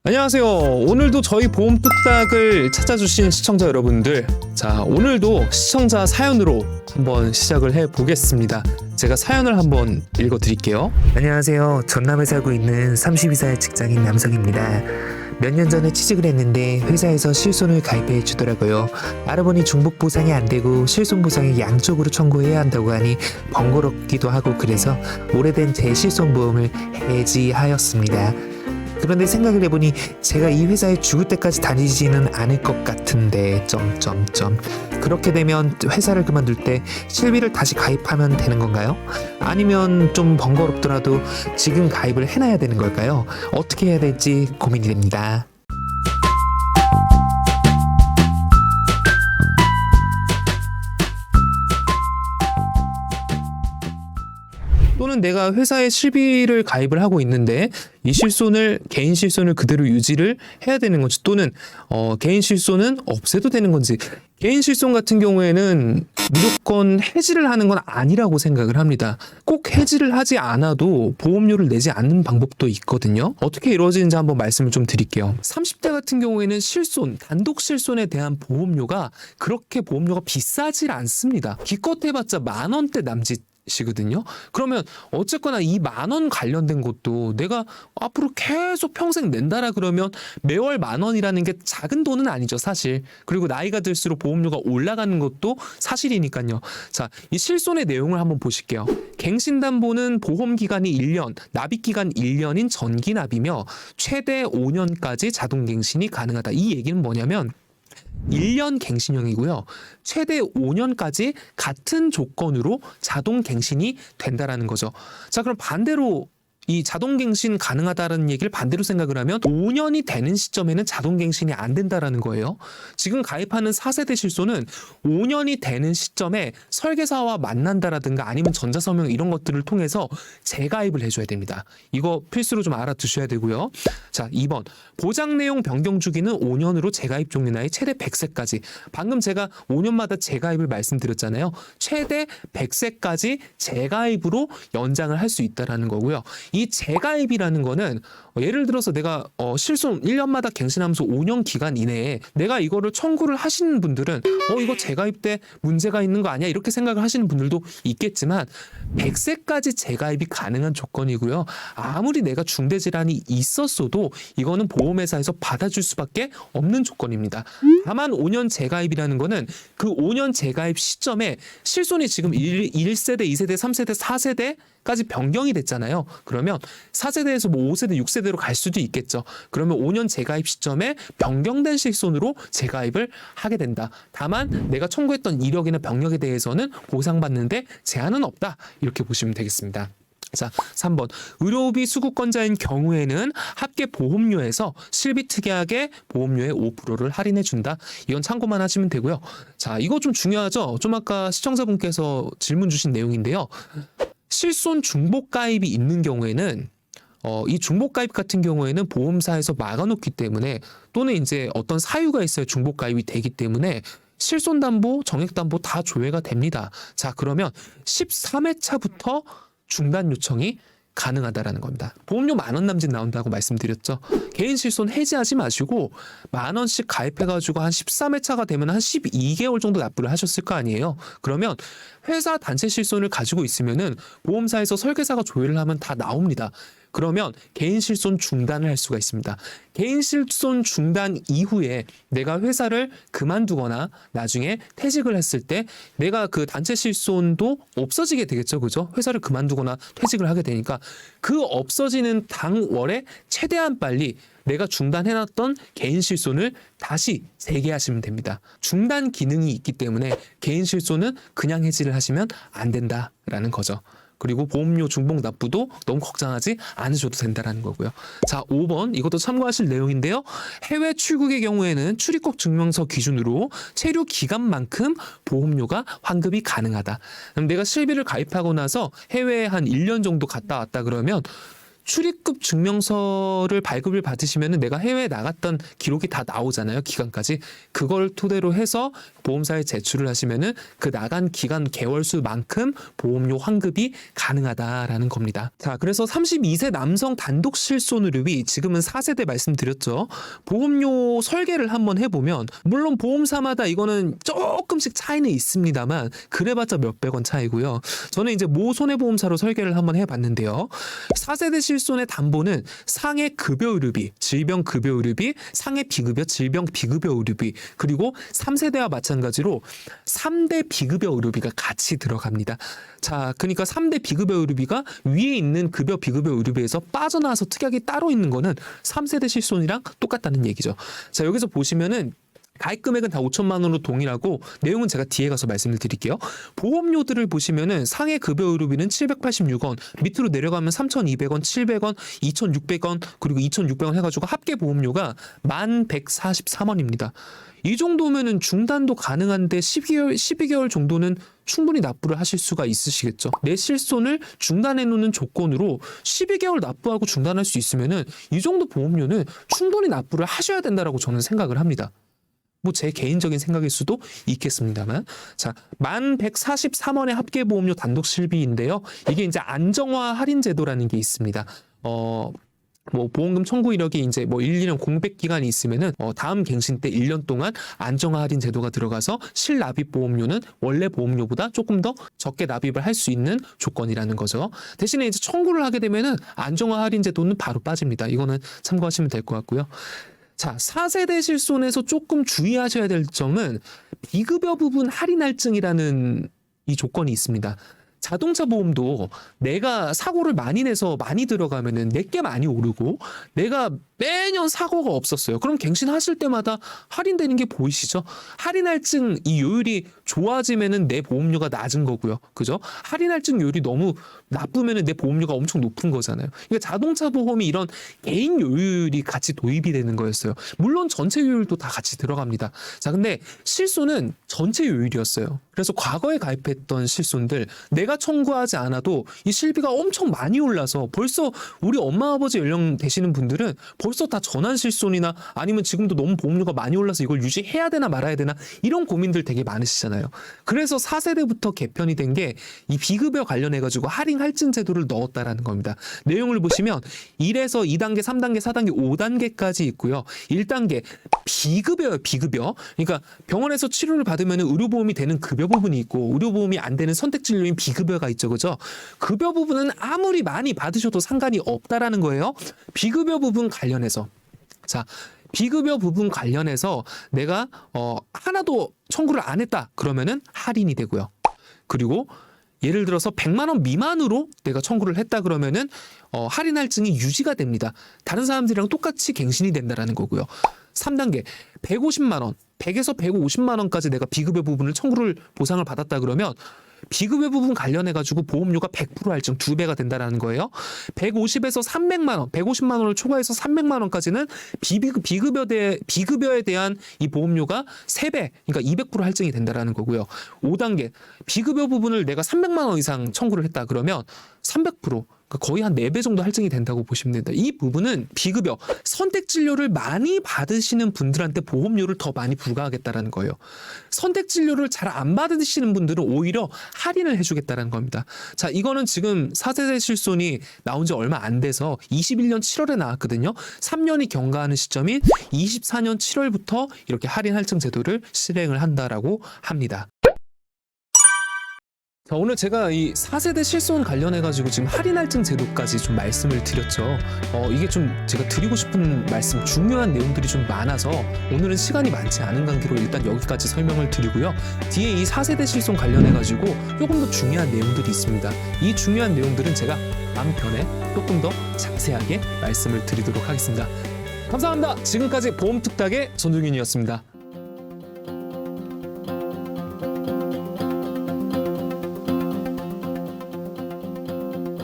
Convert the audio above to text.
안녕하세요. 오늘도 저희 보험 뚝딱을 찾아주신 시청자 여러분들, 자, 오늘도 시청자 사연으로 한번 시작을 해보겠습니다. 제가 사연을 한번 읽어드릴게요. 안녕하세요. 전남에 살고 있는 32살 직장인 남성입니다. 몇 년 전에 취직을 했는데 회사에서 실손을 가입해 주더라고요. 알아보니 중복 보상이 안 되고 실손 보상이 양쪽으로 청구해야 한다고 하니 번거롭기도 하고, 그래서 오래된 제 실손 보험을 해지하였습니다. 그런데 생각을 해보니 제가 이 회사에 죽을 때까지 다니지는 않을 것 같은데 그렇게 되면 회사를 그만둘 때 실비를 다시 가입하면 되는 건가요? 아니면 좀 번거롭더라도 지금 가입을 해놔야 되는 걸까요? 어떻게 해야 될지 고민이 됩니다. 또는 내가 회사에 실비를 가입을 하고 있는데 이 실손을, 개인 실손을 그대로 유지를 해야 되는 건지, 또는 개인 실손은 없애도 되는 건지. 개인 실손 같은 경우에는 무조건 해지를 하는 건 아니라고 생각을 합니다. 꼭 해지를 하지 않아도 보험료를 내지 않는 방법도 있거든요. 어떻게 이루어지는지 한번 말씀을 좀 드릴게요. 30대 같은 경우에는 실손, 단독 실손에 대한 보험료가 그렇게 보험료가 비싸질 않습니다. 기껏 해봤자 10,000원대 남짓 시거든요. 그러면 어쨌거나 이 10,000원 관련된 것도 내가 앞으로 계속 평생 낸다라 그러면 매월 10,000원이라는 게 작은 돈은 아니죠, 사실. 그리고 나이가 들수록 보험료가 올라가는 것도 사실이니까요. 자, 이 실손의 내용을 한번 보실게요. 갱신담보는 보험기간이 1년, 납입기간 1년인 전기납이며 최대 5년까지 자동갱신이 가능하다. 이 얘기는 뭐냐면 1년 갱신형이고요. 최대 5년까지 같은 조건으로 자동 갱신이 된다라는 거죠. 자, 그럼 반대로 이 자동갱신 가능하다는 얘기를 반대로 생각을 하면 5년이 되는 시점에는 자동갱신이 안 된다라는 거예요. 지금 가입하는 4세대 실손은 5년이 되는 시점에 설계사와 만난다라든가 아니면 전자서명 이런 것들을 통해서 재가입을 해줘야 됩니다. 이거 필수로 좀 알아두셔야 되고요. 자, 2번. 보장 내용 변경 주기는 5년으로 재가입 종료 나이 최대 100세까지. 방금 제가 5년마다 재가입을 말씀드렸잖아요. 최대 100세까지 재가입으로 연장을 할 수 있다라는 거고요. 이 재가입이라는 거는 예를 들어서 내가 실손 1년마다 갱신하면서 5년 기간 이내에 내가 이거를 청구를 하시는 분들은 이거 재가입 때 문제가 있는 거 아니야? 이렇게 생각을 하시는 분들도 있겠지만 100세까지 재가입이 가능한 조건이고요. 아무리 내가 중대질환이 있었어도 이거는 보험회사에서 받아줄 수밖에 없는 조건입니다. 다만 5년 재가입이라는 거는 그 5년 재가입 시점에 실손이 지금 1세대, 2세대, 3세대, 4세대까지 변경이 됐잖아요. 그러면 4세대에서 뭐 5세대, 6세대로 갈 수도 있겠죠. 그러면 5년 재가입 시점에 변경된 실손으로 재가입을 하게 된다. 다만 내가 청구했던 이력이나 병력에 대해서는 보상받는데 제한은 없다. 이렇게 보시면 되겠습니다. 자, 3번. 의료비 수급권자인 경우에는 합계 보험료에서 실비특약의 보험료의 5%를 할인해 준다. 이건 참고만 하시면 되고요. 자, 이거 좀 중요하죠? 좀 아까 시청자분께서 질문 주신 내용인데요. 실손 중복 가입이 있는 경우에는 이 중복 가입 같은 경우에는 보험사에서 막아놓기 때문에, 또는 이제 어떤 사유가 있어야 중복 가입이 되기 때문에 실손담보, 정액담보 다 조회가 됩니다. 자, 그러면 13회차부터 중단 요청이 가능하다라는 겁니다. 보험료 10,000원 남짓 나온다고 말씀드렸죠. 개인 실손 해지하지 마시고 10,000원씩 가입해가지고 한 13회차가 되면 한 12개월 정도 납부를 하셨을 거 아니에요. 그러면 회사 단체 실손을 가지고 있으면은 보험사에서 설계사가 조회를 하면 다 나옵니다. 그러면 개인 실손 중단을 할 수가 있습니다. 개인 실손 중단 이후에 내가 회사를 그만두거나 나중에 퇴직을 했을 때 내가 그 단체 실손도 없어지게 되겠죠. 그죠? 회사를 그만두거나 퇴직을 하게 되니까 그 없어지는 당월에 최대한 빨리 내가 중단해놨던 개인 실손을 다시 재개하시면 됩니다. 중단 기능이 있기 때문에 개인 실손은 그냥 해지를 하시면 안 된다라는 거죠. 그리고 보험료 중복 납부도 너무 걱정하지 않으셔도 된다라는 거고요. 자, 5번. 이것도 참고하실 내용인데요. 해외 출국의 경우에는 출입국 증명서 기준으로 체류 기간만큼 보험료가 환급이 가능하다. 그럼 내가 실비를 가입하고 나서 해외에 한 1년 정도 갔다 왔다 그러면 출입국 증명서를 발급을 받으시면은 내가 해외에 나갔던 기록이 다 나오잖아요. 기간까지. 그걸 토대로 해서 보험사에 제출을 하시면은 그 나간 기간 개월수만큼 보험료 환급이 가능하다라는 겁니다. 자, 그래서 32세 남성 단독 실손의료비 지금은 4세대 말씀드렸죠. 보험료 설계를 한번 해보면 물론 보험사마다 이거는 조금씩 차이는 있습니다만 그래봤자 몇백 원 차이고요. 저는 이제 모 손해보험사로 설계를 한번 해봤는데요. 4세대 실손의 담보는 상해 급여 의료비, 질병 급여 의료비, 상해 비급여, 질병 비급여 의료비, 그리고 3세대와 마찬가지로 3대 비급여 의료비가 같이 들어갑니다. 자, 그러니까 3대 비급여 의료비가 위에 있는 급여 비급여 의료비에서 빠져나와서 특약이 따로 있는 거는 3세대 실손이랑 똑같다는 얘기죠. 자, 여기서 보시면은 가입 금액은 다 5천만 원으로 동일하고 내용은 제가 뒤에 가서 말씀을 드릴게요. 보험료들을 보시면은 상해 급여 의료비는 786원, 밑으로 내려가면 3,200원, 700원, 2,600원, 그리고 2,600원 해가지고 합계 보험료가 1,143원입니다. 이 정도면은 중단도 가능한데 12개월 정도는 충분히 납부를 하실 수가 있으시겠죠. 내 실손을 중단해 놓는 조건으로 12개월 납부하고 중단할 수 있으면은 이 정도 보험료는 충분히 납부를 하셔야 된다라고 저는 생각을 합니다. 뭐 제 개인적인 생각일 수도 있겠습니다만. 자, 1,143원의 합계 보험료 단독 실비인데요. 이게 이제 안정화 할인 제도라는 게 있습니다. 뭐 보험금 청구 이력이 이제 뭐 1, 2년 공백 기간이 있으면은 다음 갱신 때 1년 동안 안정화 할인 제도가 들어가서 실납입 보험료는 원래 보험료보다 조금 더 적게 납입을 할 수 있는 조건이라는 거죠. 대신에 이제 청구를 하게 되면은 안정화 할인 제도는 바로 빠집니다. 이거는 참고하시면 될 것 같고요. 자, 4세대 실손에서 조금 주의하셔야 될 점은 비급여 부분 할인 할증이라는 이 조건이 있습니다. 자동차 보험도 내가 사고를 많이 내서 많이 들어가면은 내게 많이 오르고 내가 매년 사고가 없었어요. 그럼 갱신하실 때마다 할인되는 게 보이시죠? 할인 할증 이 요율이 좋아지면은 내 보험료가 낮은 거고요. 그죠? 할인 할증 요율이 너무 나쁘면은 내 보험료가 엄청 높은 거잖아요. 그러니까 자동차 보험이 이런 개인 요율이 같이 도입이 되는 거였어요. 물론 전체 요율도 다 같이 들어갑니다. 자, 근데 실손은 전체 요율이었어요. 그래서 과거에 가입했던 실손들 내가 청구하지 않아도 이 실비가 엄청 많이 올라서 벌써 우리 엄마 아버지 연령 되시는 분들은 벌써 다 전환 실손이나 아니면 지금도 너무 보험료가 많이 올라서 이걸 유지해야 되나 말아야 되나 이런 고민들 되게 많으시잖아요. 그래서 4세대부터 개편이 된 게 이 비급여 관련해 가지고 할인 할증 제도를 넣었다라는 겁니다. 내용을 보시면 1에서 2단계, 3단계, 4단계, 5단계까지 있고요. 1단계 비급여예요. 비급여. 그러니까 병원에서 치료를 받으면 의료보험이 되는 급여 부분이 있고 의료보험이 안 되는 선택진료인 비급여가 있죠. 그죠? 급여 부분은 아무리 많이 받으셔도 상관이 없다라는 거예요. 비급여 부분 관련해서. 자, 비급여 부분 관련해서 내가 하나도 청구를 안 했다. 그러면은 할인이 되고요. 그리고 예를 들어서 100만 원 미만으로 내가 청구를 했다 그러면은 할인 할증이 유지가 됩니다. 다른 사람들이랑 똑같이 갱신이 된다라는 거고요. 3단계 150만 원, 100에서 150만 원까지 내가 비급여 부분을 청구를 보상을 받았다 그러면 비급여 부분 관련해 가지고 보험료가 100% 할증 2배가 된다라는 거예요. 150에서 300만 원, 150만 원을 초과해서 300만 원까지는 비급여에 대한 이 보험료가 3배, 그러니까 200% 할증이 된다라는 거고요. 5단계 비급여 부분을 내가 300만 원 이상 청구를 했다 그러면 300%, 그러니까 거의 한 4배 정도 할증이 된다고 보시면 됩니다. 이 부분은 비급여, 선택진료를 많이 받으시는 분들한테 보험료를 더 많이 부과하겠다라는 거예요. 선택진료를 잘 안 받으시는 분들은 오히려 할인을 해주겠다는 겁니다. 자, 이거는 지금 4세대 실손이 나온 지 얼마 안 돼서 21년 7월에 나왔거든요. 3년이 경과하는 시점인 24년 7월부터 이렇게 할인 할증 제도를 실행을 한다라고 합니다. 자, 오늘 제가 이 4세대 실손 관련해가지고 지금 할인 할증 제도까지 좀 말씀을 드렸죠. 이게 좀 제가 드리고 싶은 말씀, 중요한 내용들이 좀 많아서 오늘은 시간이 많지 않은 관계로 일단 여기까지 설명을 드리고요. 뒤에 이 4세대 실손 관련해가지고 조금 더 중요한 내용들이 있습니다. 이 중요한 내용들은 제가 다음 편에 조금 더 자세하게 말씀을 드리도록 하겠습니다. 감사합니다. 지금까지 보험특닥의 전종윤이었습니다.